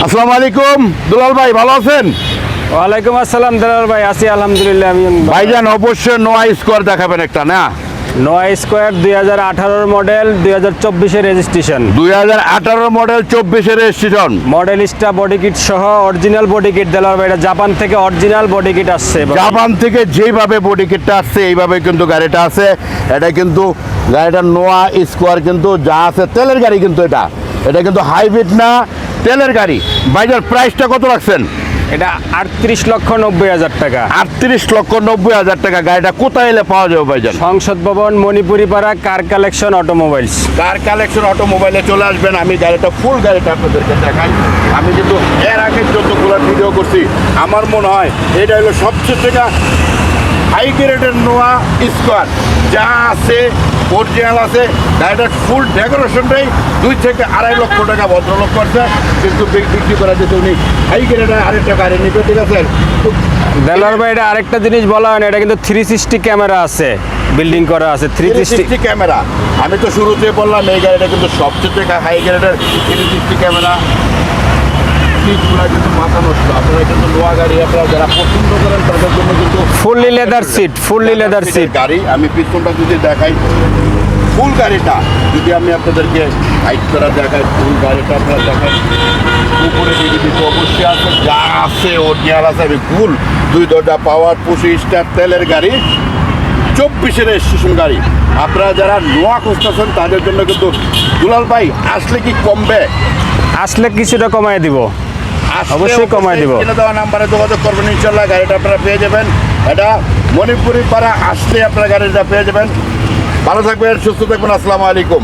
আসসালামু আলাইকুম দুলাল ভাই, ভালো আছেন? ওয়ালাইকুম আসসালাম দালাল ভাই, আছি আলহামদুলিল্লাহ। আমি ভাইজান অবশ্যই নোয়া স্কোয়ার দেখাবেন একটা না? নয় square 2018 model, 2024 registration, 2018 model 24 registration, Modellista body kit সহ অরিজিনাল বডি কিট দালাল ভাই। এটা জাপান থেকে অরিজিনাল বডি কিট আসছে এবার। জাপান থেকে যেইভাবে বডি কিটটা আসছে এইভাবে কিন্তু গাড়িটা আছে। এটা কিন্তু গাড়িটা নোয়া স্কোয়ার কিন্তু যা আছে তেলের গাড়ি, কিন্তু এটা কিন্তু হাইব্রিড না, তেলের গাড়ি। ভাইজান প্রাইসটা কত রাখছেন? এটা 38,90,000 টাকা। 38,90,000 টাকা। গাড়িটা কোথায় এলে পাওয়া যাবে ভাইজান? সংসদ ভবন, মণিপুরি পাড়া, car collection automobiles. Car collection অটোমোবাইলে চলে আসবেন। আমি ফুল গাড়িটা আপনাদেরকে দেখাই। আমি কিন্তু এর আগে যতগুলো ভিডিও করছি, আমার মনে হয় এটা হলো সবচেয়ে থেকে হাই গ্রেডের নোয়া স্কোয়ার যা আছে, অরিজিনাল আছে। গাড়িটার ফুল ডেকোরেশনটাই 2 থেকে 2.5 লক্ষ টাকা ভদ্রলোক করছে, কিন্তু বিক্রি করা যেত উনি হাই গ্রেডের আরেকটা গাড়ি নিতে। ঠিক আছে দালাল ভাই, এটা আরেকটা জিনিস বলা হয় না, এটা কিন্তু 360 ক্যামেরা আছে, বিল্ডিং করা আছে 360 ক্যামেরা। আমি তো শুরুতে বললাম এই গাড়িটা কিন্তু সবচেয়ে থেকে হাই গ্রেডের 360 ক্যামেরা। কিন্তু মাথা নষ্ট। আপনারা কিন্তু নোয়া গাড়ি আপনারা যারা পছন্দ করেন তাদের জন্য কিন্তু fully leather seat, fully leather seat গাড়ি। আমি পিছনটা যদি দেখাই, ফুল গাড়িটা যদি আমি আপনাদেরকে হাইট করা দেখাই, ফুল গাড়িটা আপনারা দেখাই, উপরে দিকে দিতে অবশ্যই আছে, যা আছে অরিজিনাল আছে। আমি ফুল 2 দরজা পাওয়ার 25 স্টার তেলের গাড়ি, 24 রেজিস্ট্রেশন গাড়ি। আপনারা যারা নোয়া খুঁজতেছেন তাদের জন্য কিন্তু দুলাল ভাই আসলে কি কমবে? আসলে কিছুটা কমায় দিব, অবশ্যই কমায় দিব। কিনে দেওয়া নাম্বারে যোগাযোগ করবেন, ইনশাল্লাহ গাড়িটা আপনারা পেয়ে যাবেন। এটা মণিপুরি পাড়া আসলে আপনারা গাড়িটা পেয়ে যাবেন। ভালো থাকবেন, সুস্থ থাকবেন। আসসালামু আলাইকুম।